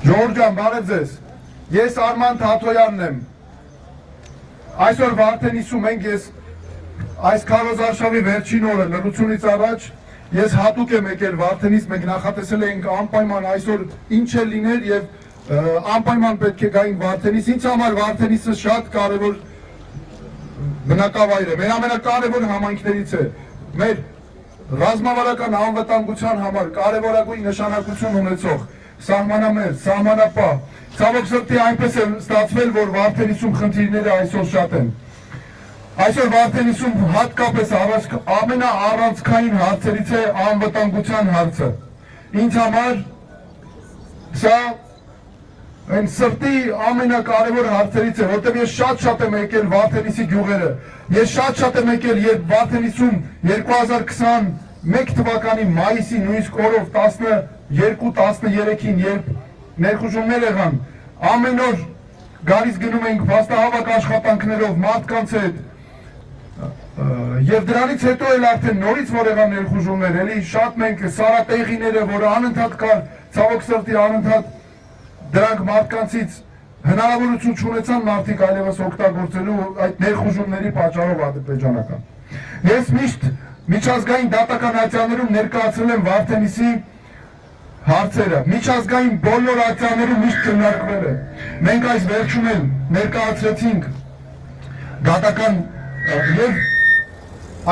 Ժողովուրդ ջան, բարև ձեզ։ Ես Արման Թաթոյանն եմ։ Այսօր Վարդենիսում ենք, ես այս քարոզարշավի վերջին օրը լրությունից առաջ ես հատուկ եմ եկել Վարդենիս, մենք նախատեսել էինք անպայման այսօր ինչ է լիներ եւ անպայման պետք է գայինք Վարդենիս։ Ինձ համար Վարդենիսը շատ կարևոր բնակավայր է, մեր ամենակարևոր համայնքներից է, մեր ռազմավարական անվտանգության համար կարևորագույն նշանակություն ունեցող սահմանամերձ, սահմանապահ, ցավոք սրտի այնպես է ստացվել, որ Վարդենիսում խնդիրները այսօր շատ են։ Այսօր Վարդենիսում հատկապես ամենաառանցքային հարցերից է անվտանգության հարցը։ Ինձ համար սա այն սրտի ամենակարևոր հարցերից է, որտեղ ես շատ եմ եկել Վարդենիսի գյուղերը։ Ես շատ եմ եկել, երբ Վարդենիսում 2021 թվականի մայիսի նույնիսկ օրով 12-13-ին, երբ ներխուժումներ եղան, ամեն օր գալիս գնում ենք փաստահավաք աշխատանքներով մարդկանց հետ, եւ դրանից հետո էլ արդեն նորից որ եղան ներխուժումներ, էլի շատ մենք սարատեղիները, որը անընդհատ կար, ցավոք սրտի անընդհատ դրանք մարդկանցից հնարավորություն չունեցան մարդիկ այլևս օգտագործելու այդ ներխուժումների պատճառով ադրբեջանական։ Ես միշտ միջազգային դատական ակցիաներում ներկայացրել եմ Վարդենիսի հարցերը, միջազգային բոլոր ակցիաներում միշտ քննարկվել է։ Մենք այս վերջում էլ ներկայացրեցինք դատական եւ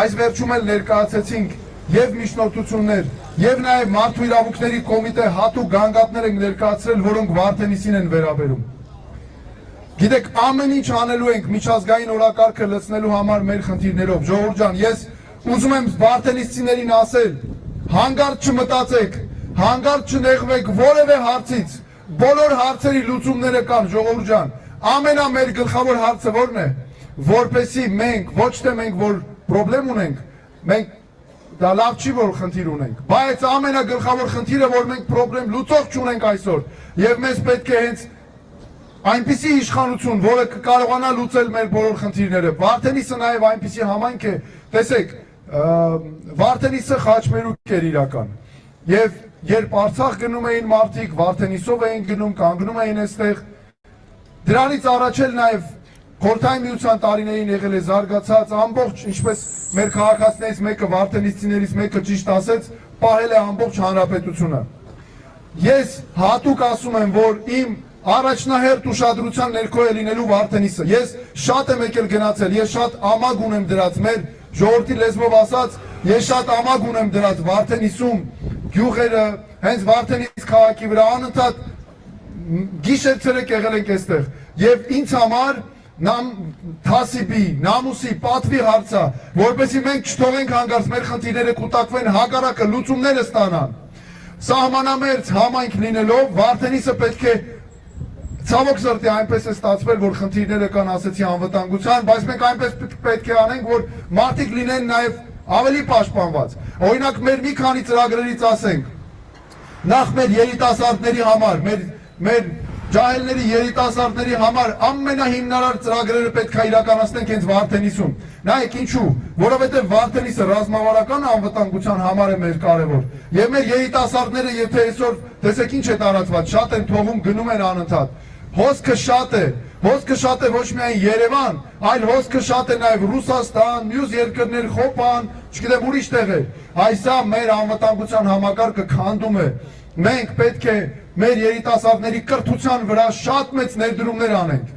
այս վերջում էլ ներկայացրեցինք եւ միջնորդություններ, եւ նաեւ մարդու իրավունքների կոմիտե հատուկ գանգատներ ենք ներկայացրել, որոնք Վարդենիսին են վերաբերում։ Գիտեք, ամեն ինչ անելու ենք միջազգային օրակարգը լցնելու համար մեր խնդիրներով։ Ժողովուրդ ջան, ես ուզում եմ վարդենիսցիներին ասել, հանգարտ չմտածեք, հանգարտ չնեղվեք որևէ հարցից, բոլոր հարցերի լուծումները կան, ժողովուրդ ջան։ Ամենամեր գլխավոր հարցը որն է, որպեսզի մենք, ոչ թե մենք որ պրոբլեմ ունենք, մենք դա լավ չի, որ խնդիր ունենք, բայց ամենագլխավոր խնդիրը, որ մենք պրոբլեմ լուծող չունենք այսօր, եւ մեզ պետք է հենց այնպիսի իշխանություն, որը կարողանա լուծել մեր բոլոր խնդիրները։ Վարդենիսը նաև այնպիսի համայնք է, տեսեք, Վարդենիսը խաչմերուկ էր իրական։ Եվ երբ Արցախ գնում էին մարդիկ, Վարդենիսով էին գնում, կանգնում էին այստեղ։ Դրանից առաջ էլ նաև Խորհրդային Միության տարիներին եղել է զարգացած ամբողջ, ինչպես մեր քաղաքացիներից մեկը, վարդենիսցիներից մեկը ճիշտ ասեց, պահել է ամբողջ հանրապետությունը։ Ես հատուկ ասում եմ, որ իմ առաջնահերթ ուշադրության ներքո է լինելու Վարդենիսը։ Ես շատ եմ եկել գնացել, ես շատ ամագ ունեմ դրած, մեր ժողովրդի լեզվով ասած, ես շատ ամագ ունեմ դրած Վարդենիսում, գյուղերը, հենց Վարդենիս քաղաքի վրա անընդհատ գիշեր-ցերեկ եղել ենք այստեղ։ Եվ ինձ համար թասիբի, նամուսի, պատվի հարցը, որպեսզի մենք չթողենք հանգարց մեր խնդիրները կուտակվեն, հակառակը լուծումները ստանան։ Սահմանամերձ համայնք լինելով Վարդենիսը պետք է, ցավոք սրտի այնպես է ստացվել, որ խնդիրները կան, ասեցի, անվտանգության, բայց մենք այնպես պետք է անենք, որ մարդիկ լինեն նաև ավելի պաշտպանված։ Օրինակ մեր մի քանի ծրագրերից ասենք, նախ մեր երիտասարդների համար, մեր ջահելների երիտասարդների համար ամենահիմնարար ծրագրերը պետք է իրականացնենք հենց Վարդենիսում։ Նայեք ինչու, որովհետև Վարդենիսը ռազմավարական անվտանգության համար է մեր կարևոր։ Եվ մեր երիտասարդները, եթե այսօր տեսեք ինչ է տարածված, շատ են թողում, գնում են անընդհատ։ Հոսքը շատ է ոչ միայն Երևան, այլ հոսքը շատ է նաև Ռուսաստան, մյուս երկրներ, Խոպան, չգիտեմ ուրիշ տեղեր։ Այսա մեր անվտանգության համակարգը քանդում է։ Մենք պետք է մեր երիտասարդների կրթության վրա շատ մեծ ներդրումներ անենք։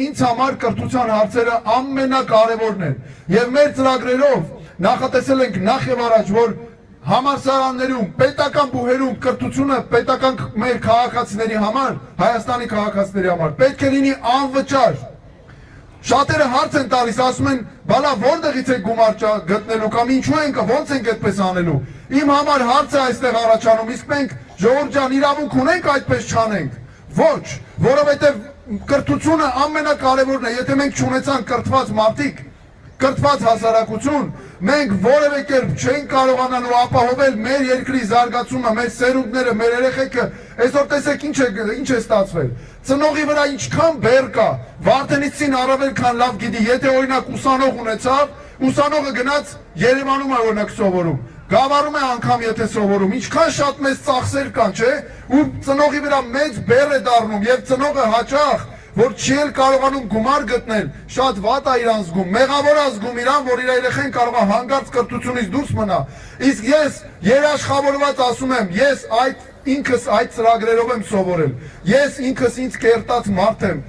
Ինձ համար կրթության հարցերը ամենակարևորն են։ Եվ մեր ծրագրերով նախատեսել ենք նախ եւ առաջ, որ համալսարաններում, պետական բուհերում կրթությունը պետական մեր քաղաքացիների համար, Հայաստանի քաղաքացիների համար պետք է լինի անվճար։ Շատերը հարց են տալիս, ասում են, բալա որտեղից է գումար գտնելու կամ ինչու ենք, ոնց ենք այդպես անելու։ Իմ համար հարցը այստեղ առաջանում, իսկ մենք ժողովուրդ ջան իրավունք ունենք այդպես չանենք։ Ոչ, որովհետև կրթությունը ամենակարևորն է, եթե մենք չունեցանք կրթված մարդիկ, կրթված հասարակություն, մենք որևէ կերպ չենք կարողանալու ապահովել մեր երկրի զարգացումը, մեր սերունդները, մեր երեխեքը։ Այսօր տեսեք ինչ է ստացվել։ Ծնողի վրա ինչքան բեռ կա, Վարդենիսին առավել քան լավ գիտի, եթե օրինակ ուսանող ունեցավ, ուսանողը գնաց Երևանում է օրինակ սովորում, Գավառում է անգամ եթե սովորում, ինչքան շատ մեծ ծախսեր կան, չէ՞, ու ծնողի վրա մեծ բեռ է դառնում եւ ծնողը հաճախ որ չի էլ կարողանում գումար գտնել, շատ վատ է իրան զգում, մեղավոր է զգում իրան, որ իր երեխեն կարող է հանգարց կրթությունից դուրս մնա։ Իսկ ես երաշխավորված ասում եմ, ես ինքս այդ ծրագրերով եմ սովորել։ Ես ինքս ինձ կերտած մարդ եմ։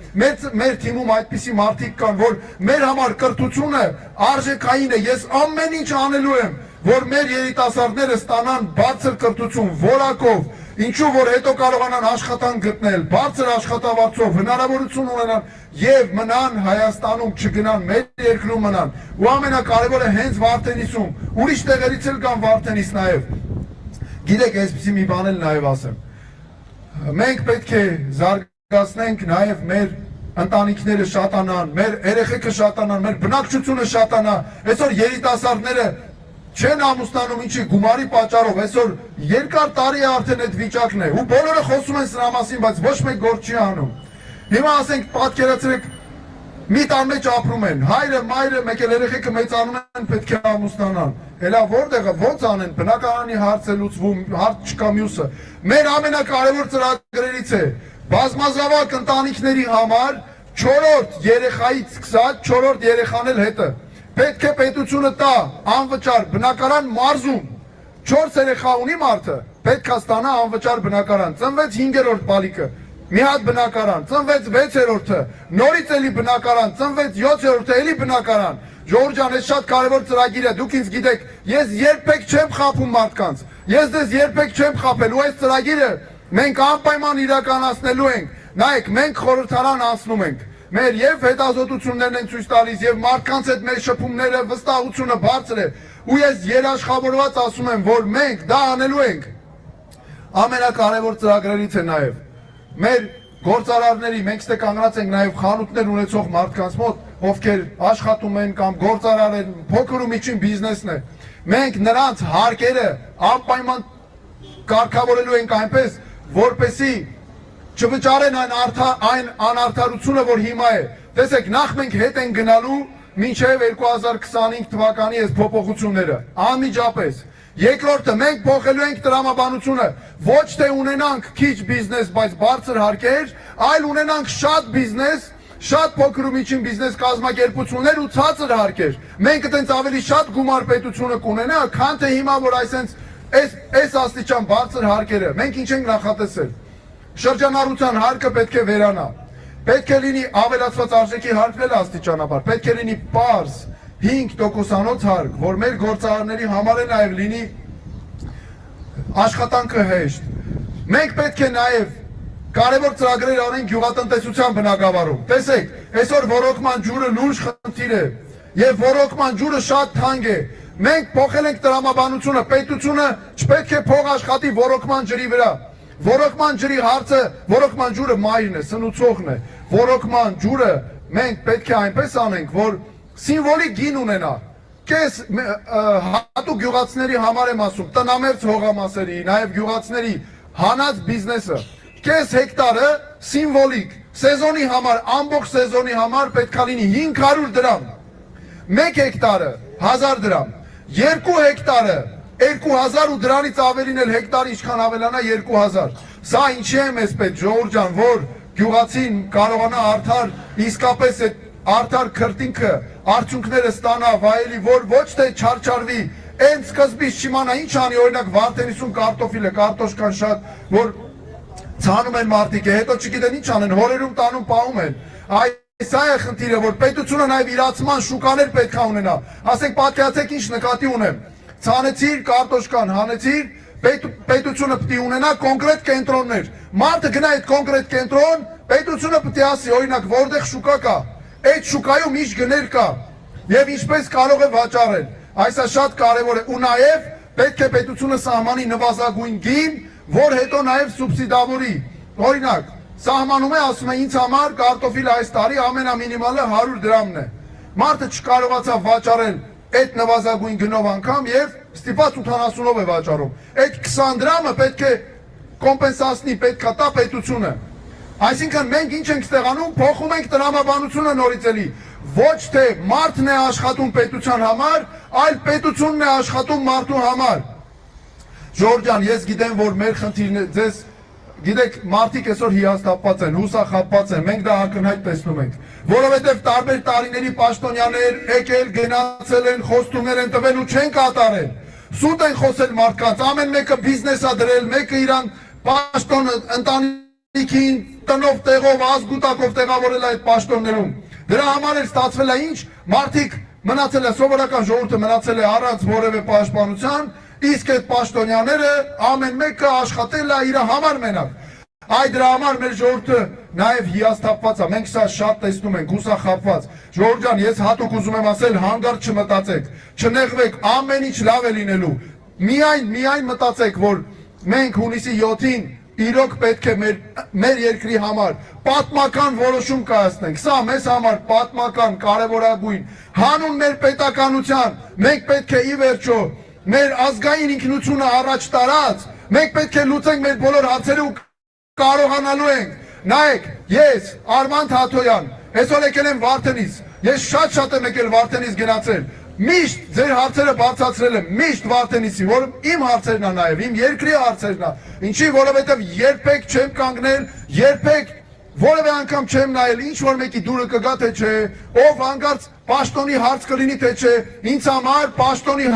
Մեր թիմում այդպիսի մարդիկ կան, որ մեր համար կրթությունը արժեքային է։ Ես ամեն ինչ անելու եմ, որ մեր երիտասարդները ստանան բարձր կրթություն, որակով, ինչու որ հետո կարողանան աշխատանք գտնել, բարձր աշխատավարձով, հնարավորություն ունենան եւ մնան Հայաստանում, չգնան մեր երկրում մնան։ Ու ամենակարևորը հենց Վարդենիսում, ուրիշ տեղերից էլ կան Վարդենիս նաեւ։ Գիտեք, այսպեսի մի բան էլ նաև ասեմ։ Մենք պետք է զարգացնենք նաև մեր ընտանիքները շատանան, մեր երեխեքը շատանան, մեր բնակչությունը շատանա։ Այսօր երիտասարդները չեն ամուսնանում ինչի գումարի պատճառով, այսօր երկար տարի է արդեն այդ վիճակն է, ու բոլորը խոսում են սրա մասին, բայց ոչ մեկ գործ չի անում։ Հիմա ասենք պատկերացրեք մի տան մեջ ապրում են, հայրը, մայրը, մեկ էլ երեխեքը մեծանում են, պետք է ամուսնանան։ Հելա որտեղը ոնց անեն, բնակարանի հարց է լուծվում, հարց չկա մյուսը։ Մեր ամենակարևոր ծրագրերից է բազմազավակ ընտանիքների համար 4-րդ երեխայից սկսած 4-րդ երեխան էլ հետը։ Պետք է պետությունը տա անվճար բնակարան մարզում։ 4 երեխա ունի մարդը, պետք է ստանա անվճար բնակարան։ Ծնվեց 5-րդ բալիկը, մի հատ բնակարան, ծնվեց 6-րդը, նորից էլի բնակարան, ծնվեց 7-րդը, էլի բնակարան։ Ժողովուրդ ջան, այս շատ կարևոր ծրագիր է, դուք ինձ գիտեք, ես երբեք չեմ խաբում մարդկանց, ես դες երբեք չեմ խաբել, ու այս ծրագիրը մենք անպայման իրականացնելու ենք։ Նայեք, մենք խորհրդարան անցնում ենք, մեր եւ հետազոտություններն են ցույց տալիս եւ մարդկանց հետ մեր շփումները վստահությունը բարձր է, ու ես երաշխավորված ասում եմ, որ մենք դա անելու ենք։ Ամենակարևոր ծրագրերից է նաեւ մեր գործարարների, մենք ստե կանգնած ենք նաև խանութներ ունեցող մարդկանց մոտ, ովքեր աշխատում են կամ գործարար են, փոքր ու միջին բիզնեսն է։ Մենք նրանց հարկերը անպայման կարգավորելու ենք այնպես, որպեսզի չվճարեն այն անարդարությունը, որ հիմա է։ Տեսեք, նախ մենք հետ են գնալու մինչև 2025 թվականի այս փոփոխությունները, անմիջապես։ Երկրորդը, մենք փոխելու ենք տրամաբանությունը, ոչ թե ունենանք քիչ բիզնես, բայց բարձր հարկեր, այլ ունենանք շատ բիզնես, շատ փոքր ու միջին բիզնես կազմակերպություններ ու ցածր հարկեր։ Մենք այդպես ավելի շատ գումար պետությունը կունենա, քան թե հիմա որ այս աստիճան բարձր հարկերը։ Մենք ինչ ենք նախատեսել։ Շրջանառության հարկը պետք է վերանա։ Պետք է լինի ավելացված արժեքի հարկն աստիճանաբար, պետք է լինի պարզ 5%-անոց հարկ, որ մեր գործարարների համար է նաև լինի աշխատանքը հեշտ։ Մենք պետք է նաև կարևոր ծրագրեր անենք գյուղատնտեսության բնագավառում։ Տեսեք, այսօր ոռոգման ջուրը լուրջ խնդիր է եւ ոռոգման ջուրը շատ թանկ է։ Մենք փոխել ենք տրամաբանությունը, պետությունը չպետք է փող աշխատի ոռոգման ջրի վրա։ Ոռոգման ջրի հարցը, ոռոգման ջուրը մայրն է, սնուցողն է։ Ոռոգման ջուրը մենք պետք է այնպես անենք, որ սիմվոլիկ գին ունենա։ Կես հատուկ գյուղացիների համար եմ ասում, տնամերձ հողամասերի, նաև գյուղացիների հանած բիզնեսը։ Կես հեկտարը սիմվոլիկ, սեզոնի համար, ամբողջ սեզոնի համար պետք է լինի 500 դրամ։ 1 հեկտարը 1000 դրամ, 2 հեկտարը 2000 ու դրանից ավելին էլ հեկտար ինչքան ավելանա 2000։ Սա ինչի է մեզ պետք, ժողովուրդ ջան, որ գյուղացին կարողանա արդար իսկապես այդ արդար քրտինքը արդյունքները ստանա, վայելի, որ ոչ թե չարչարվի, այն սկզբից չիմանա ինչ անի, օրինակ Վարդենիսում կարտոֆիլը, կարտոշկան շատ, որ ցանում են մարդիկ, հետո չգիտեն ինչ անեն, հորերում տանում պահում են։ Սա է խնդիրը, որ պետությունը նաև իրացման շուկաներ պետք է ունենա։ Ասենք պատկերացեք ինչ նկատի ունեմ։ Ցանեցիր կարտոշկան, հանեցիր, պետությունը պետք է ունենա կոնկրետ կենտրոններ։ Մարդը գնա այդ կոնկրետ կենտրոն, պետությունը պետք է ասի, օրինակ, որտեղ շուկա կա, այդ շուկայում ինչ գներ կա եւ ինչպես կարող է վաճառել։ Այսա շատ կարեւոր է ու նաեւ պետք է պետությունը սահմանի նվազագույն գին, որ հետո նաեւ սուբսիդավորի։ Օրինակ, սահմանում է, ասում է, ինձ համար կարտոֆիլը այս տարի ամենամինիմալը 100 դրամն է։ Մարդը չկարողացավ վաճառել այդ նվազագույն գնով անգամ եւ ստիպած 80-ով է վաճառում։ Այդ 20 դրամը պետք է կոմպենսացնի, պետք է տա պետությունը։ Այսինքն մենք ինչ ենք ստեղանում, փոխում ենք տրամաբանությունը նորից էլի, ոչ թե մարդն է աշխատում պետության համար, այլ պետությունն է աշխատում մարդու համար։ Ժողովուրդ ջան, ես գիտեմ, որ մեր խնդիրն է, ձեզ գիտեք, մարդիկ այսօր հիասթափված են, հուսախաբված են, մենք դա ակնհայտ տեսնում ենք, որովհետև տարբեր տարիների պաշտոնյաներ եկել, գնացել են, խոստումներ են տվել ու չեն կատարել։ Սուտ են խոսել մարդկանց, ամեն մեկը բիզնես ա դրել, մեկը իրան պաշտոն ընտանիքին տնով տեղով, ազգուտակով տեղավորել է այդ պաշտոններում։ Դրա համար էլ ստացվել է ինչ, մարդիկ մնացել է, սովորական ժողովուրդը մնացել է առանց որևէ պաշտպանության, իսկ այդ պաշտոնյաները ամեն մեկը աշխատել է իր համար մենակ։ Այդ դրա համար մեր ժողովուրդը նաև հիասթափված է, մենք սա շատ տեսնում ենք, հուսախաբված։ Ժողովուրդ ջան, ես հատուկ ուզում եմ ասել, հանգարտ չմտածեք, չնեղվեք, ամեն ինչ լավ է լինելու։ Միայն մտածեք, որ մենք հունիսի 7-ին իրոք պետք է մեր երկրի համար պատմական որոշում կայացնենք։ Սա մեզ համար պատմական, կարևորագույն, հանուն մեր պետականության, մենք պետք է ի վերջո մեր ազգային ինքնությունը առաջ տարած, մենք պետք է լուծենք մեր բոլոր հարցերը ու կարողանալու ենք։ Նայեք, ես Արման Թաթոյան, այսօր եկել եմ Վարդենից, ես շատ եմ եկել Վարդենից գնացել, միշտ ձեր հարցերը բարձրացրել եմ, միշտ Վարդենիցի, որ իմ հարցերն է նաև, իմ երկրի հարցերն է, ինչի, որովհետև երբեք չեմ կանգնել, երբեք որևէ անգամ չեմ նայել, ինչ որ մեկի դուրը կգա թե չէ, ով հանկարծ պաշտոնի հարց կլինի թե չէ, ինձ համար պաշտոնի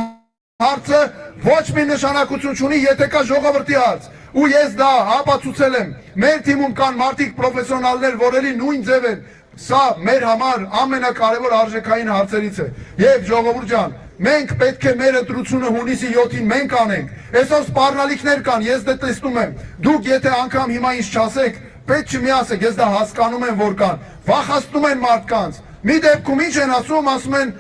հարցը ոչ մի նշանակություն չունի, եթե կա ժողովրդի հարց, ու ես դա ապացուցել եմ, մեր թիմում կան մարդիկ պրոֆեսիոնալներ, որերի նույն ձև են, սա մեր համար ամենակարևոր արժեքային հարցերից է, և ժողովուրդ ջան, մենք պետք է մեր ընտրությունը հունիսի 7-ին մենք անենք, այսօր սպառնալիքներ կան, ես դե տեսնում եմ, դուք եթե անգամ հիմա ինչ չասեք, պետք չի մի ասեք, ես դա հասկանում եմ, որ կան, վախացնում են մարդկանց, մի դեպքում ինչ են ասում են,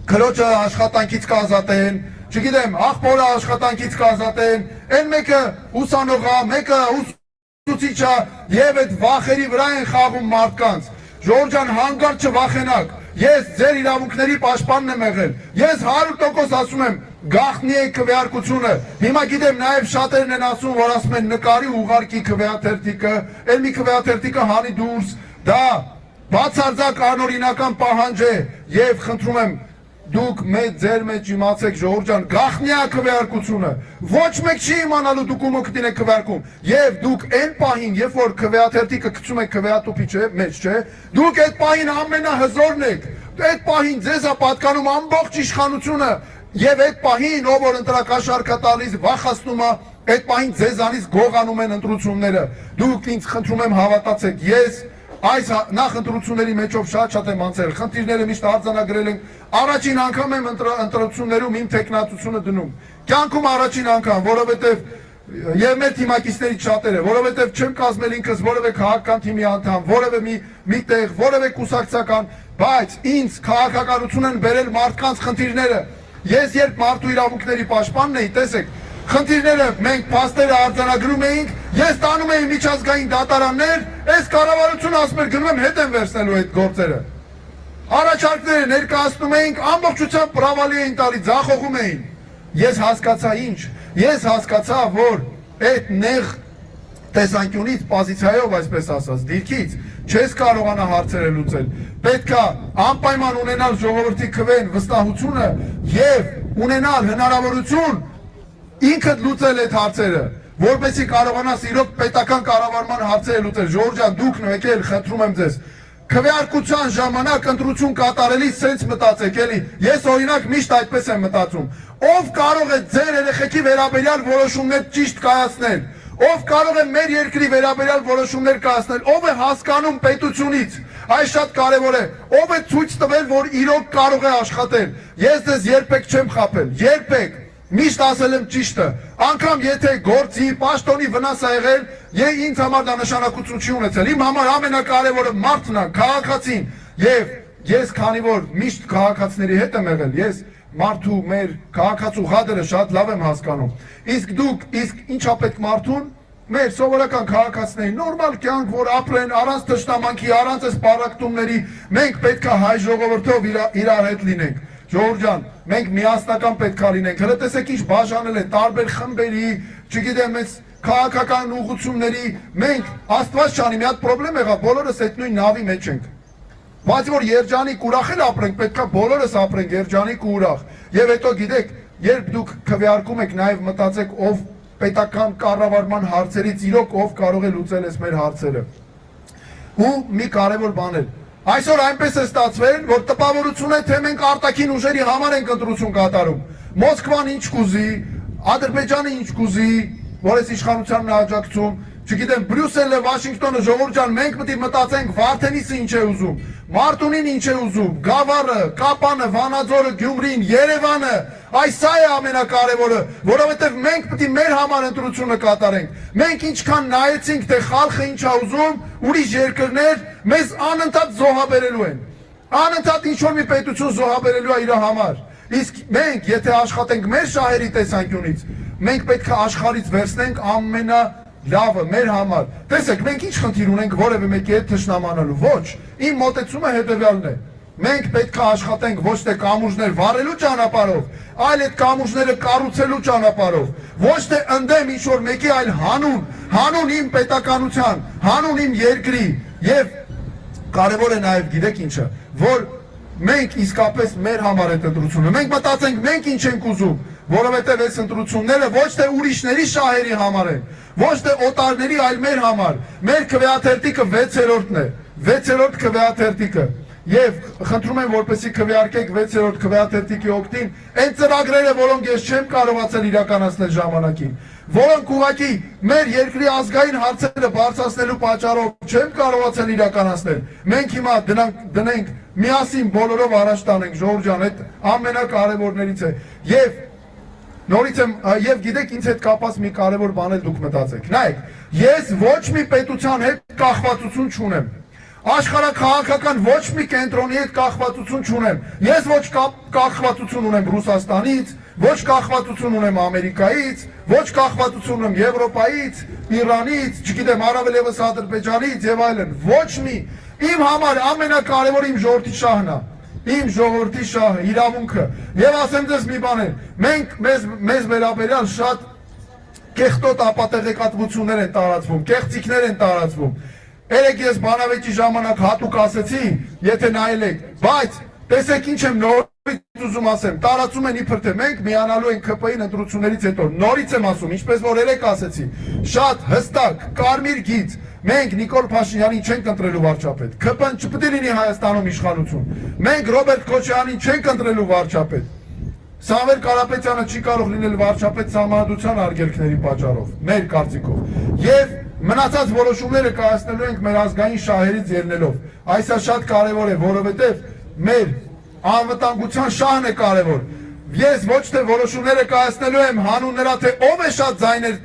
քրոջը աշխատանքից կազատեն, չգիտեմ, աղբորը աշխատանքից կազատեն, այն մեկը ուսանող է, մեկը ուսուցիչ է, եւ այդ վախերի վրա են խաղում մարդկանց։ Ժողովուրդ ջան, հանկարծ չվախենաք, ես ձեր իրավունքների պաշտպանն եմ եղել, ես 100% ասում եմ, գաղտնի է քվեարկությունը, հիմա գիտեմ նաև շատերն են ասում, որ ասում են նկարի ուղարկի քվեաթերթիկը, էլ մի քվեաթերթիկը հանի դուրս, դա բացարձակ անօրինական պահանջ է եւ խնդրում եմ դուք ձեր մեջ իմացեք ժողովուրդ ջան, գաղտնի է քվեարկությունը, ոչ մեկ չի իմանալու դուք ում օգտին եք քվեարկում, եւ դուք այն պահին, երբ որ քվեաթերթիկը գցում եք քվեատուփի մեջ, չէ, դուք այդ պահին ամենահզորն եք, այդ պահին ձեզ է պատկանում ամբողջ իշխանությունը, եւ այդ պահին ով որ ընտրակաշառքը տալիս վախացնում է, այդ պահին ձեզանից գողանում են ընտրությունները, դուք ինձ խնդրում եմ հավատացեք, ես այս նախընտրությունների մեջով շատ եմ անցել, խնդիրները միշտ արձանագրել ենք, առաջին անգամ եմ ընտրություններում իմ տեխնատությունը դնում, կյանքում առաջին անգամ, որովհետև եւ մեր թիմակիցներից շատերը, որովհետև չեմ կազմել ինքս որևէ քաղաքական թիմի անդամ, որևէ մի տեղ, որևէ կուսակցական, բայց ինձ քաղաքականություն են բերել մարդկանց խնդիրները, ես երբ մարդու իրավունքների պաշտպանն էի, տեսեք, խնդիրները մենք փաստերը արձանագրում էինք, ես տանում էի միջազգային դատարաններ, այս կառավարությունը ասում էր գնում եմ հետ եմ վերցնելու այդ գործերը։ Առաջարկները ներկայացնում էինք, ամբողջությամբ պրավալի էին տալի, ձախողում էին։ Ես հասկացա ինչ, ես հասկացա, որ այդ նեղ տեսանկյունից, պոզիցիայով, այսպես ասած, դիրքից չես կարողանա հարցերը լուծել։ Պետք է անպայման ունենալ ժողովրդի քվեն վստահությունը եւ ունենալ հնարավորություն ինքդ լուծել այդ հարցերը, որպեսզի կարողանաս իրոք պետական կառավարման հարցերը լուծել։ Ժողովուրդ ջան, դուք եկել, խնդրում եմ ձեզ, քվեարկության ժամանակ ընտրություն կատարելիս սենց մտածեք, էլի։ Ես օրինակ միշտ այդպես եմ մտածում։ Ով կարող է ձեր երեխեքի վերաբերյալ որոշումներ ճիշտ կայացնել, ով կարող է մեր երկրի վերաբերյալ որոշումներ կայացնել, ով է հասկանում պետությունից, այս շատ կարևոր է, ով է ցույց տվել, որ իրոք կարող է աշխատել։ Ես ձեզ երբեք չեմ խաբել, երբեք։ Միշտ ասել եմ ճիշտը, անգամ եթե գործի, պաշտոնի վնաս է եղել, ինձ համար դա նշանակություն չի ունեցել, իմ համար ամենակարևորը մարդն է, քաղաքացին, եւ ես քանի որ միշտ քաղաքացիների հետ եմ եղել, ես մարդու մեր քաղաքացու հադրը շատ լավ եմ հասկանում, իսկ դուք, իսկ ինչա պետք մարդուն, մեր սովորական քաղաքացիների նորմալ կյանք, որ ապրեն առանց թշնամանքի, առանց այս պառակտումների, մենք պետք է հայ ժողովրդով իրար հետ լինենք։ Ժողովուրդ ջան, մենք միասնական պետք է լինենք, հələ տեսեք ինչ բաժանել են տարբեր խմբերի, չգիտեմ, այս քաղաքական ուղղությունների, մենք Աստված չանի, մի հատ պրոբլեմ եղավ, բոլորս այդ նույն նավի մեջ ենք։ Բայց որ երջանիկ ուրախ էլ ապրենք, պետքա բոլորս ապրենք երջանիկ ու ուրախ։ Եվ հետո գիտեք, երբ դուք քվեարկում եք, նաև մտածեք ով պետական կառավարման հարցերից իրոք ով կարող է լուծել այս մեր հարցերը։ Ու մի կարևոր բան էլ։ Այսօր այնպես է ստացվել, որ տպավորություն է, թե մենք արտաքին ուժերի համար ենք ընտրություն կատարում։ Մոսկվան ինչ կուզի, Ադրբեջանը ինչ կուզի, որ այս իշխանությանն է աջակցում, չգիտեմ, Բրյուսելը, Վաշինգտոնը, ժողովուրդ ջան, մենք պետք է մտածենք Վարդենիսը ինչ է ուզում, Մարտունին ինչ է ուզում, Գավառը, Կապանը, Վանաձորը, Գյումրին, Երևանը, այս սա է ամենակարևորը, որովհետև մենք պետք է մեր համար ընտրությունը կատարենք։ Մենք ինչքան նայեցինք, թե խալխը ինչ է ուզում, ուրիշ երկրներ մեզ անընդհատ զոհաբերելու են։ Անընդհատ ինչ որ մի պետություն զոհաբերելու է իր համար։ Իսկ մենք, եթե աշխատենք մեր շահերի տեսանկյունից, մենք պետք է աշխարհից վերցնենք ամենալավը մեր համար։ Տեսեք, մենք ինչ խնդիր ունենք որևէ մեկի հետ թշնամանալու։ Ոչ, իմ մոտեցումը հետևյալն է։ Մենք պետք է աշխատենք ոչ թե կամուրջներ վառելու ճանապարհով, այլ այդ կամուրջները կառուցելու ճանապարհով։ Ոչ թե ընդդեմ ինչ որ մեկի, այլ հանուն իմ պետականության, հանուն իմ երկրի։ Եվ կարևոր է նաև գիտեք ինչը, որ մենք իսկապես մեր համար այդ ընտրությունը, մենք մտածենք մենք ինչ ենք ուզում, որովհետև այս ընտրությունները ոչ թե ուրիշների շահերի համար են, ոչ թե օտարների, այլ մեր համար։ Մեր քվեաթերթիկը 6-րդն է, 6-րդ քվեաթերթիկը։ Եվ խնդրում եմ, որպեսզի քվեարկեք 6-րդ քվեաթերթիկի օգտին այն ծրագրերը, որոնք ես չեմ կարողացել իրականացնել ժամանակին, որոնք ուղղակի մեր երկրի ազգային հարցերը բարձրացնելու պատճառով չեմ կարողացել իրականացնել։ Մենք հիմա դնենք միասին բոլորով առաջ տանենք, ժողովուրդ ջան, այդ ամենակարևորներից է։ Եվ նորից եմ, եւ գիտեք, ինձ հետ կապված մի կարևոր բան էլ դուք մտածեք։ Նայեք, ես ոչ մի պետության հետ կախվածություն չունեմ։ Աշխարհաքաղաքական ոչ մի կենտրոնի հետ կախվածություն չունեմ։ Ես ոչ կախվածություն ունեմ Ռուսաստանից, ոչ կախվածություն ունեմ Ամերիկայից, ոչ կախվածություն ունեմ Եվրոպայից, Իրանից, չգիտեմ, առավել եւս Ադրբեջանից եւ այլն։ Ոչ մի։ Իմ համար ամենակարևորը իմ ժողովրդի շահն է։ Իմ ժողովրդի շահը, իրավունքը։ Եվ ասեմ ձեզ մի բան, մենք մեզ վերաբերյալ շատ կեղտոտ ապատեղեկատվություններ են տարածվում, կեղծիքներ են տարածվում։ Երեք ես բանավեճի ժամանակ հատուկ ասեցի, եթե նայել եք, բայց տեսեք ինչ եմ նորից ուզում ասեմ, տարածում են իբր թե մենք միանալու ենք ԿՊ-ին ընտրություններից հետո, նորից եմ ասում, ինչպես որ երեք ասեցի, շատ հստակ, կարմիր գիծ, մենք Նիկոլ Փաշինյանին չենք ընտրելու վարչապետ, ԿՊ-ն չպետք է լինի Հայաստանում իշխանություն, մենք Ռոբերտ Քոչարյանին չենք ընտրելու վարչապետ, Սամվել Կարապետյանը չի կարող լինել վարչապետ սահմանադրության արգելքների պատճառով, մեր կարծիքով, եւ մնացած որոշումները կայացնելու ենք մեր ազգային շահերից ելնելով։ Այսա շատ կարևոր է, որովհետև մեր անվտանգության շահն է կարևոր։ Ես ոչ թե որոշումները կայացնելու եմ հանուն նրա, թե ով է շատ ձայներ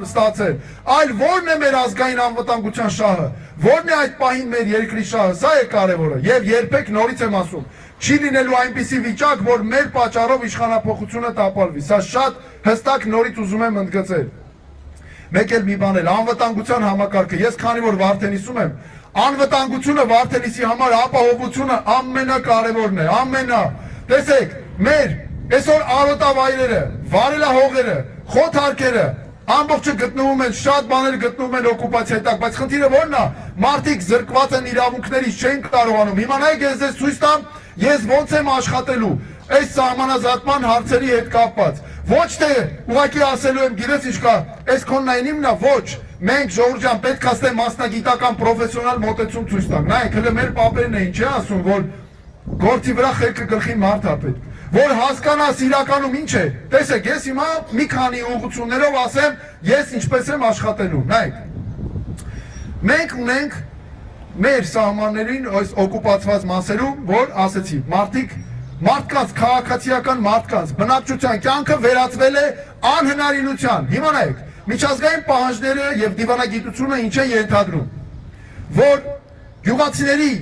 ստացել, այլ որն է մեր ազգային անվտանգության շահը, որն է այդ պահին մեր երկրի շահը, սա է կարևորը։ Եվ երբեք նորից եմ ասում, չի լինելու այնպիսի վիճակ, որ մեր պատճառով իշխանափոխությունը տապալվի։ Սա շատ հստակ նորից ուզում եմ ընդգծել։ Մեկ էլ մի բան էլ, անվտանգության համակարգը, ես քանի որ Վարդենիսում եմ, անվտանգությունը Վարդենիսի համար ապահովությունը ամենակարևորն է, տեսեք, մեր այսօր արոտավայրերը, վարելահողերը, խոթարկերը, ամբողջը գտնվում են, շատ բաներ գտնվում են օկուպացիայի տակ, բայց խնդիրը ո՞րն է, մարդիկ զրկված են իրավունքներից, չեն կարողանում։ Հիմա նայեք, ես ձեզ ցույց տամ, ես ոնց եմ աշխատելու այս սահմանազատման հարցերի հետ կապված։ Ոչ թե ուղղակի ասելու եմ, գիտես ինչ կա, այս քոննային իմն է, ոչ։ Մենք ժողովուրդ ջան պետք է ասեմ մասնագիտական պրոֆեսիոնալ մոտեցում ցույց տանք։ Նայեք, հələ մեր պապերն էին, չի ասում, որ գործի վրա խելքը գլխին մարդ է պետք, որ հասկանաս իրականում ինչ է։ Տեսեք, ես հիմա մի քանի ուղղություններով ասեմ, ես ինչպես եմ աշխատելու։ Նայեք, մենք ունենք մեր սահմաններին այս օկուպացված մասերում, որ ասեցի, մարդկանց, քաղաքացիական մարդկանց բնակչության կյանքը վերածվել է անհնարինության։ Հիմա նայեք, միջազգային պահանջները եւ դիվանագիտությունը ինչ են ենթադրում, որ գյուղացիների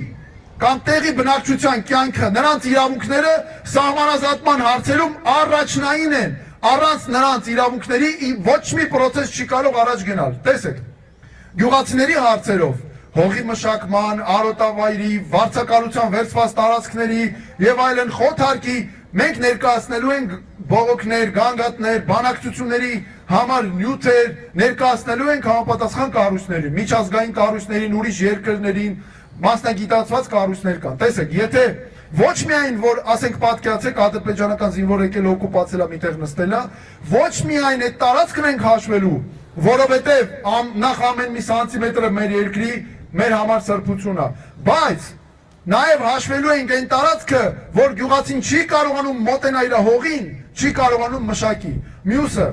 կամ տեղի բնակչության կյանքը, նրանց իրավունքները սահմանազատման հարցերում առաջնային են, առանց նրանց իրավունքների ոչ մի process չի կարող առաջ գնալ։ Տեսեք, գյուղացիների հարցերով հողի մշակման, արոտավայրի, վարձակալության վերցված տարածքների եւ այլն խոթարկի մենք ներկայացնելու ենք բողոքներ, գանգատներ, բանակցությունների համար նյութեր ներկայացնելու ենք համապատասխան կառույցներին, միջազգային կառույցներին, ուրիշ երկրներին, մասնագիտացված կառույցներ կան։ Տեսեք, եթե ոչ միայն որ ասենք պատկերացեք ադրբեջանական զինվոր եկել օկուպացել է միտեղ նստել է, ոչ միայն այդ տարածքն ենք հաշվելու, որովհետև նախ ամեն մի սանտիմետրը մեր երկրի մեր համար սրբություն է, բայց նաև հաշվելու ենք այն տարածքը, որ գյուղացին չի կարողանում մոտենա իր հողին, չի կարողանում մշակի։ Մյուսը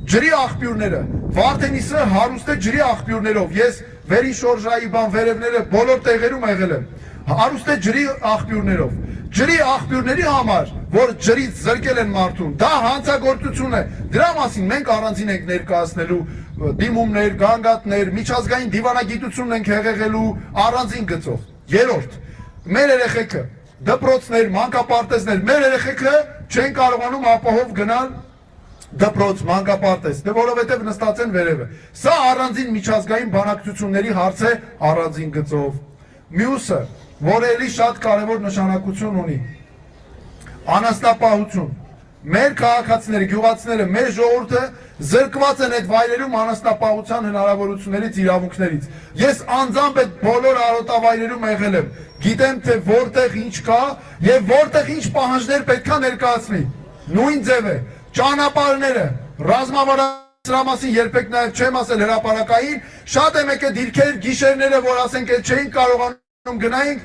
ջրի աղբյուրները, Վարդենիսը հարուստ է ջրի աղբյուրներով, ես Վերի շորժայի բան վերևները բոլոր տեղերում եղել եմ, հարուստ է ջրի աղբյուրներով, ջրի աղբյուրների համար, որ ջրից զրկել են մարդուն, դա հանցագործություն է, դրա մասին մենք առանձին ենք ներկայացնելու դիմումներ, գանգատներ, միջազգային դիվանագիտություն ենք հեղեղելու առանձին գծով։ Երրորդ, մեր երեխեքը, դպրոցներ, մանկապարտեզներ, մեր երեխեքը չեն կարողանում ապահով գնալ դպրոց, մանկապարտեզ, դե որովհետև նստած են վերևը։ Սա առանձին միջազգային բանակցությունների հարց է առանձին գծով։ Մյուսը, որը էլի շատ կարևոր նշանակություն ունի, անասնապահություն։ Մեր քաղաքացիները, գյուղացիները, մեր ժողովուրդը զրկված են այդ վայրերում անասնապահության հնարավորություններից, իրավունքներից։ Ես անձամբ այդ բոլոր արոտավայրերում եղել եմ, գիտեմ թե որտեղ ինչ կա եւ որտեղ ինչ պահանջներ պետքա ներկայացնի։ Նույն ձև է, ճանապարհները, ռազմավարության երբեք նաև չեմ ասել հրապարակային, շատ եմ եկել դիրքեր, գիշերները, որ ասենք այդ չէին կարողանում գնայինք,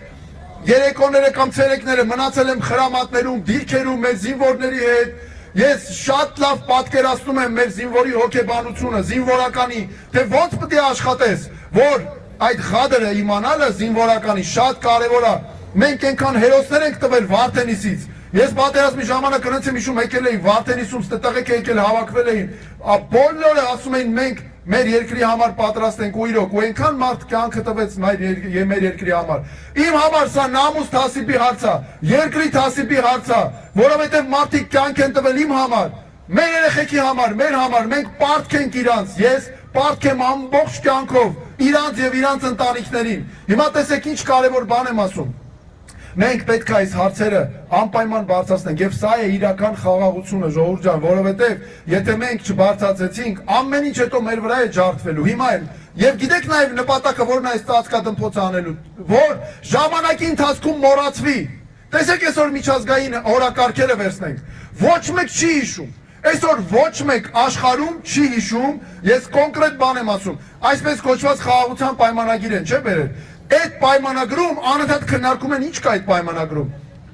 երեկոները կամ ցերեկները մնացել եմ խրամատներում, դիրքերում մեր զինվորների հետ։ Ես շատ լավ պատկերացնում եմ մեր զինվորի հոգեբանությունը, զինվորականի, թե ոնց պետք է աշխատես, որ այդ ղադրը իմանալը զինվորականի շատ կարևոր է։ Մենք այնքան հերոսներ ենք տվել Վարդենիսից։ Ես պատերազմի ժամանակ հենց եմ հիշում եկել էի Վարդենիսում, ստեղ եկել հավաքվել էին, բոլորը ասում էին մենք մեր երկրի համար պատրաստ ենք ու իրոք, ու այնքան մարդ կյանքը տվեց մեր երկրի համար։ Իմ համար սա նամուս թասիբի հարց է, երկրի թասիբի հարց է, որովհետև մարդիկ կյանք են տվել իմ համար, մեր երեխեքի համար, մեր համար, մենք պարտք ենք իրանց, ես պարտք եմ ամբողջ կյանքով իրանց եւ իրանց ընտանիքներին։ Հիմա տեսեք ինչ կարևոր բան եմ ասում։ Մենք պետք է այս հարցերը անպայման բարձրացնենք եւ սա է իրական խաղաղությունը ժողովուրդ ջան, որովհետեւ եթե մենք չբարձրացեցինք, ամեն ինչ հետո մեր վրա է ջարդվելու։ Հիմա էլ եւ գիտեք նաեւ նպատակը որն է այս ծածկադմփոցը անելու, որ ժամանակի ընթացքում մոռացվի։ Տեսեք այսօր միջազգային օրակարգերը վերցնենք, ոչ մեկ չի հիշում։ Այսօր ոչ մեկ աշխարհում չի հիշում, ես կոնկրետ բան եմ ասում, այսպես կոչված խաղաղության պայմանագիր են, չէ՞ բերել։ Այդ պայմանագրում անընդհատ քննարկում են ինչ կա այդ պայմանագրում։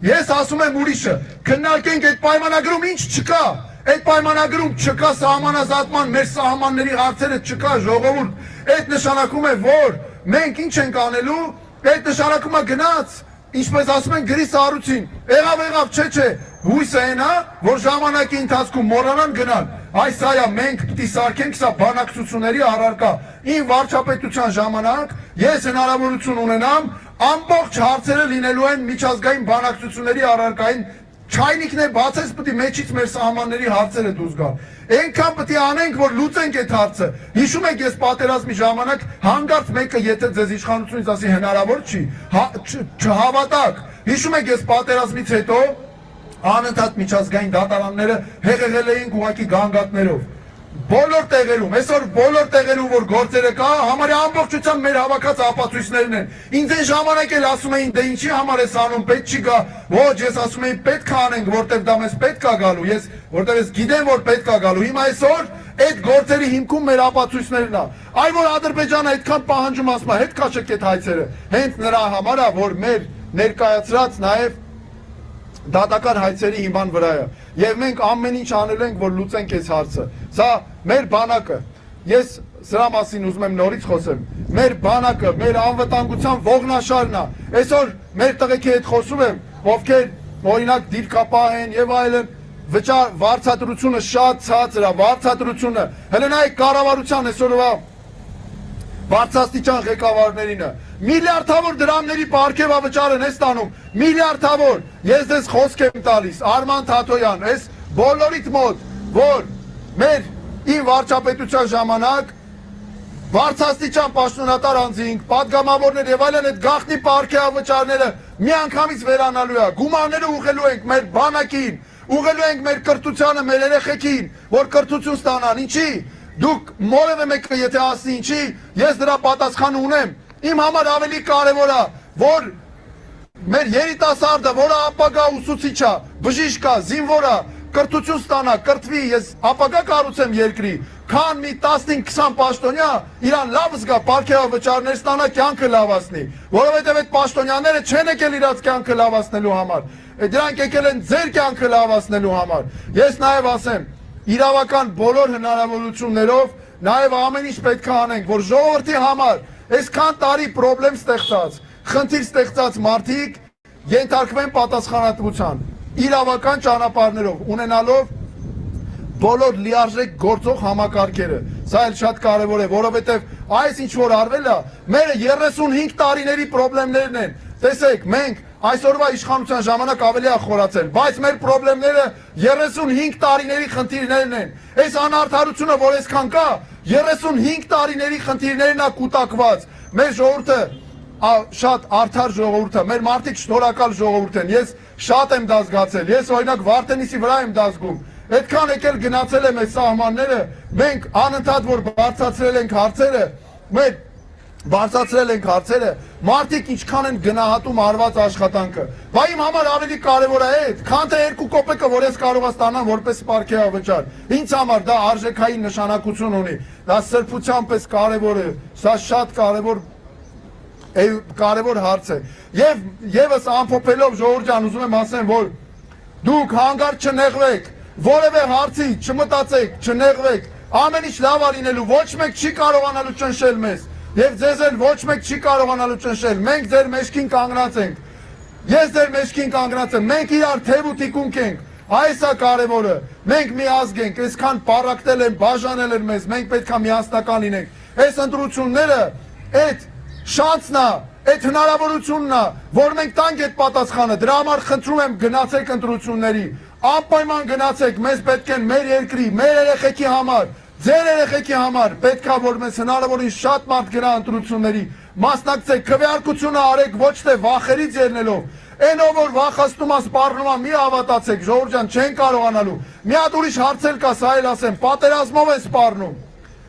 Ես ասում եմ ուրիշը, քննարկենք այդ պայմանագրում ինչ չկա։ Այդ պայմանագրում չկա սահմանազատման մեր սահմանների հարցերը չկա ժողովուրդ։ Այդ նշանակում է, որ մենք ինչ ենք անելու, այդ նշանակում է գնաց, ինչպես ասում են գրի սառույցին, եղավ, չէ, հույսը այն է, որ ժամանակի ընթացքում մոռանան գնան։ Այս այա մենք պիտի սարքենք սա բանակցությունների առարկա։ Իմ վարչապետության ժամանակ ես հնարավորություն ունենամ ամբողջ հարցերը լինելու են միջազգային բանակցությունների առարկային չայնիկն է բացես պիտի մեջից մեր սահմանների հարցերը դուրս գան։ Այնքան պիտի անենք, որ լուծենք այդ հարցը։ Հիշում եք ես պատերազմի ժամանակ հանգարց մեկը եթե ձեզ իշխանությունից ասի հնարավոր չի, չհավատակ։ Հիշում եք ես պատերազմից հետո անընդհատ միջազգային դատարանները հեղեղել էին ուղղակի գանգատներով։ Բոլոր տեղերում, այսօր բոլոր տեղերում որ գործերը կա, համարյա ամբողջությամբ մեր հավաքած ապացույցներն են։ Ինձ այն ժամանակ էլ ասում էին, դե ինչի համար ես անում, պետք չի գա։ Ոչ, ես ասում եմ պետք է անենք, որտեղ դա մեզ պետք է գալու։ Ես որտեղ ես գիտեմ, որ պետք է գալու։ Հիմա այսօր այդ գործերի հիմքում մեր ապացույցներն է։ Այ որ Ադրբեջանը այդքան պահանջում ասում է, հետ քաշեք այդ հայցերը։ Հենց նրա համար է, որ մեր ներկայացրած նաև դատական հայցերի հիման վրա է։ Եվ մենք ամեն ինչ անելու ենք, որ լուծենք այս հարցը։ Սա մեր բանակը, ես սրա մասին ուզում եմ նորից խոսեմ, մեր բանակը, մեր անվտանգության ողնաշարն է։ Այսօր մեր տղեկի հետ խոսում եմ, ովքեր օրինակ դիրքապահ են եւ այլն, վարձատրությունը շատ ցածր է, վարձատրությունը։ Հələ նայեք կառավարության այսօրվա բարձրաստիճան ղեկավարներինը միլիարդավոր դրամների պարգևա վճարեն է ստանում, միլիարդավոր։ Ես դες խոսք եմ տալիս, Արման Թաթոյան, այս բոլորիդ մոտ, որ մեր իմ վարչապետության ժամանակ բարձրաստիճան պաշտոնատար անձինք, падգամավորներ եւ այլն այդ գաղտնի պարգևա վճարները միանգամից վերանալու է։ Գումարները ուղղելու ենք մեր բանակին, ուղղելու ենք մեր կրթությանը, մեր երեխեքին, որ կրթություն ստանան, ինչի։ Դուք մորևէ մեկը եթե ասի ինչի, ես դրա պատասխանը ունեմ, Իմ համար ավելի կարևոր է, որ մեր երիտասարդը, որը ապագա ուսուցիչ է, բժիշկ է, զինվոր է, կրթություն ստանա, կրթվի, ես ապագա կառուցեմ երկրի, քան մի 15-20 պաշտոնյա իրան լավ զգա, պարգևավճարներ ստանա, կյանքը լավացնի, որովհետև այդ պաշտոնյաները չեն եկել իրաց կյանքը լավացնելու համար, դրանք եկել են ձեր կյանքը լավացնելու համար։ Ես նաև ասեմ, իրավական բոլոր հնարավորություններով նաև ամեն ինչ պետք է անենք, որ ժողովրդի համար այսքան տարի պրոբլեմ ստեղծած, խնդիր ստեղծած մարդիկ ենթարկվեն պատասխանատվության, իրավական ճանապարհներով, ունենալով բոլոր լիարժեք գործող համակարգերը։ Սա էլ շատ կարևոր է, որովհետև այս ինչ որ արվել է, մեր 35 տարիների պրոբլեմներն են։ Տեսեք, մենք այսօրվա իշխանության ժամանակ ավելի է խորացել, բայց մեր պրոբլեմները 35 տարիների խնդիրներն են։ Այս անարդարությունը, որ այսքան կա, 35 տարիների խնդիրներն է կուտակված։ Մեր ժողովուրդը շատ արդար ժողովուրդ է, մեր մարդիկ շնորհակալ ժողովուրդ են, ես շատ եմ դա զգացել, ես օրինակ Վարդենիսի վրա եմ դա զգում, այդքան եկել գնացել եմ այս սահմանները, մենք անընդհատ որ բարձրացրել ենք հարցերը, մարդիկ ինչքան են գնահատում արված աշխատանքը, բա իմ համար ավելի կարևոր է այդ, քան թե 2 կոպեկը, որ ես կարող ստանամ որպես պարգևավճար, ինձ համար դա արժեքային նշանակություն ունի, դա սրբության պես կարևոր է, սա շատ կարևոր հարց է, և ևս ամփոփելով ժողովուրդ ջան, ուզում եմ ասեմ, որ դուք հանգարտ չնեղվեք, որևէ հարցի չմտածեք, չնեղվեք, ամեն ինչ լավ է լինելու, ոչ մեկ չի կարողանալու ճնշել մեզ, և ձեզ էլ ոչ մեկ չի կարողանալու ճնշել, մենք ձեր մեջքին կանգնած ենք, ես ձեր մեջքին կանգնած եմ, մենք իրար թև ու թիկունք ենք, այս է կարևորը, մենք մի ազգ ենք, այսքան պառակտել են, բաժանել են մեզ, մենք պետք է միասնական լինենք, այս ընտրությունները, այդ շանսն է, այդ հնարավորությունն է, որ մենք տանք այդ պատասխանը, դրա համար խնդրում եմ գնացեք ընտրությունների, անպայման գնացեք, մեզ պետք են մեր երկրի, մեր երեխեքի համար, ձեր երեխեքի համար, պետք է որ մեզ հնարավորին շատ մարդ գնա ընտրությունների, մասնակցեք, քվեարկությունը արեք ոչ թե վախերից ելնելով, այնով որ վախացնում է, սպառնում է, մի հավատացեք, ժողովուրդ ջան, չեն կարողանալու, մի հատ ուրիշ հարցել կա, սա էլ ասեմ, պատերազմով են սպառնում,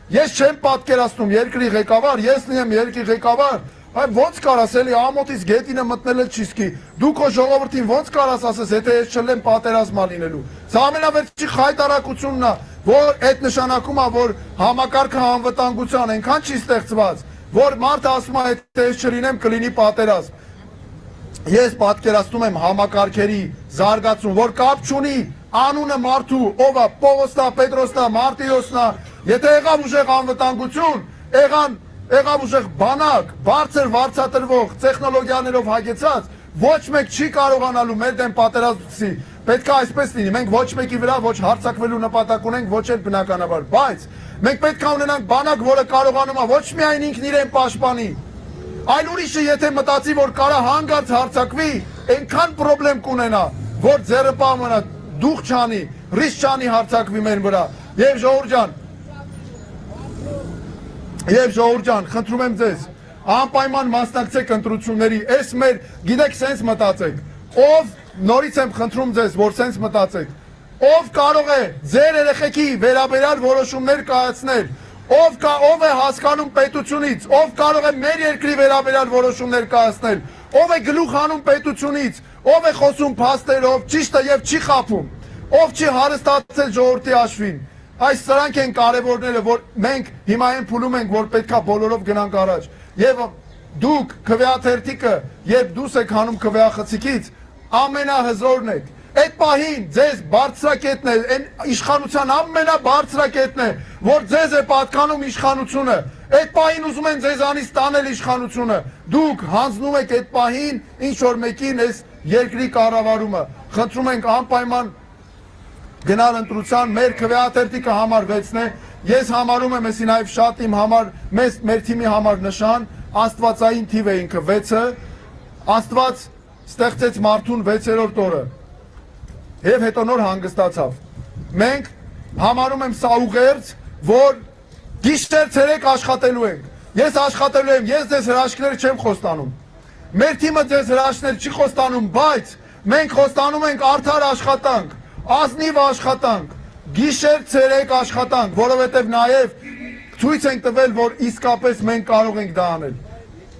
ես չեմ պատկերացնում երկրի ղեկավար, ես լինեմ երկրի ղեկավար, այ ոնց կարաս էլի ամոթից գետինը մտնել էլ չիսկի, դու քո ժողովրդին ոնց կարաս ասես, եթե ես չլեմ պատերազմա լինելու, սա ամենավերջի խայտարակությունն է, որ այդ նշանակում է, որ համակարգը անվտանգության այնքան չի ստեղծված, որ մարդը ասում է, եթե ես չլինեմ կլինի պատերազմ, ես պատկերացնում եմ համակարգերի զարգացում, որ կապ չունի անունը մարդու, ով է, Պողոսն է, Պետրոսն է, Մարտիրոսն է, եթե եղավ ուժեղ անվտանգություն, եղավ ուժեղ բանակ, բարձր վարձատրվող, տեխնոլոգիաներով հագեցած, ոչ մեկ չի կարողանալու մեր դեմ պատերազմի, պետք է այսպես լինի, մենք ոչ մեկի վրա ոչ հարձակվելու նպատակ ունենք, ոչ էլ բնականաբար, բայց մենք պետք է ունենանք բանակ, որը կարողանում է ոչ միայն ինքն իրեն պաշտպանի, այլ ուրիշը եթե մտածի, որ կարա հանգարց հարձակվի, այնքան պրոբլեմ կունենա, որ ձեռը պահմնա, դուխ չանի, ռիսկ չանի հարձակվի մեր վրա, և ժողովուրդ ջան, խնդրում եմ ձեզ, անպայման մասնակցեք ընտրությունների, այս մեր, գիտեք, սենց մտածեք, ով, նորից եմ խնդրում ձեզ, որ սենց մտածեք, ով կարող է ձեր երեխեքի վերաբերյալ որոշումներ կայացնել, ով է հասկանում պետությունից, ով կարող է մեր երկրի վերաբերյալ որոշումներ կայացնել, ով է գլուխ հանում պետությունից, ով է խոսում փաստերով, ճիշտը եւ չի խաբում, ով չի հարստացել ժողովրդի հաշվին, այս սրանք են կարևորները, որ մենք հիմա այն փուլում ենք, որ պետքա բոլորով գնանք առաջ, եւ դուք քվեաթերթիկը, երբ դուս եք հանում քվեախցիկից, ամենահզորն եք, այդ պահին ձեզ բարձրակետն է, այն իշխանության ամենաբարձրակետն է, որ ձեզ է պատկանում իշխանությունը, այդ պահին ուզում են ձեզանից տանել իշխանությունը, դուք հանձնում եք այդ պահին ինչ որ մեկին այս երկրի կառավարումը, խնդրում ենք անպայման գնալ ընտրության, մեր քվեաթերթիկը համար 6-ն է, ես համարում եմ էսի նաև շատ իմ համար, մեր թիմի համար նշան, աստվածային թիվ է ինքը 6-ը, Աստված ստեղծեց մարդուն 6-րդ օրը և հետո նոր հանգստացավ, մենք համարում եմ սա ուղերձ, որ գիշեր ցերեկ աշխատելու ենք, ես աշխատելու եմ, ես ձեզ հրաշքներ չեմ խոստանում, մեր թիմը ձեզ հրաշքներ չի խոստանում, բայց մենք խոստանում ենք արդար աշխատանք, ազնիվ աշխատանք, գիշեր ցերեկ աշխատանք, որովհետև նաև ցույց ենք տվել, որ իսկապես մենք կարող ենք դա անել։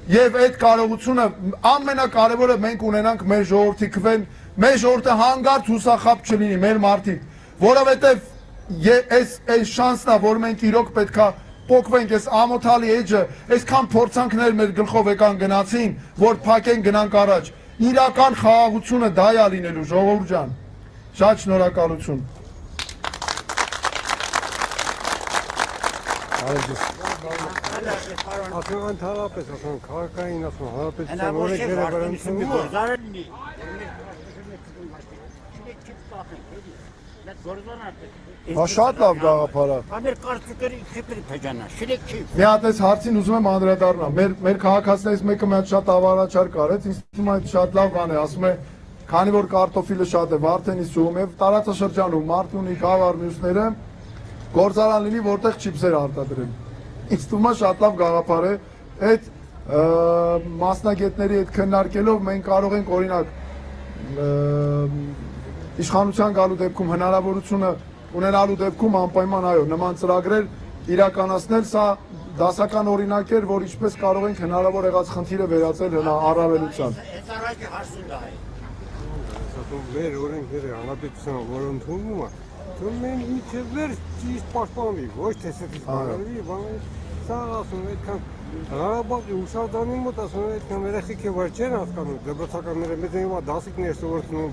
Եվ այդ կարողությունը ամենակարևորը մենք ունենանք մեր ժողովրդի քվեն, մեր ժողովուրդը հանգարց հուսախաբ չլինի, մեր մարդիկ, որովհետև այս շանսն է, որ մենք իրոք պետքա փոխվենք, այս ամոթալի էջը, այսքան փորձանքներ մեր գլխով եկան գնացին, որ փակեն գնանք առաջ։ Իրական խաղաղությունը դա է լինելու, ժողովուրդ ջան։ Շատ շնորհակալություն։ Ասում ընդհանրապես, ասում քաղաքային, ասում հանրապետության օրենքները Շատ լավ գաղափար է։ Ամեր կարծիքերը իբրի փեջանա, շիրեք չի։ Մի հատ այս հարցին ուզում եմ անդրադառնալ։ Մեր քաղաքացիներից մեկը մի հատ շատ ավարաչար կարեց, ինձ թվում է շատ լավ բան է, ասում է, քանի որ կարտոֆիլը շատ է, Վարդենի սուում եւ տարածաշրջանում Մարտունի, Գավառ մյուսները գործարան լինի, որտեղ չիպսեր արտադրեն։ Ինձ թվում է շատ լավ գաղափար է։ Այդ մասնագետների հետ քննարկելով մենք կարող ենք օրինակ իշխանության գալու դեպքում հնարավորությունը ունենալու դեպքում անպայման այո նման ծրագրեր իրականացնել, սա դասական օրինակ էր, որ ինչպես կարող ենք հնարավոր եղած խնդիրը վերածել առավելության։ Այս առաջի հարցն դա է։ ասում մեր օրենքները հանրապետության որ ընդունվում է, թող մենք իջը վեր ճիշտ պաշտպանվի, ոչ թե սեփից բանալի, բանը սա ասում այդքան Ղարաբաղի ուսադանի մոտ ասում այդքան երեխեքի վար չեն հասկանում, դպրոցականները մեծ դասիկներ սովորեցնում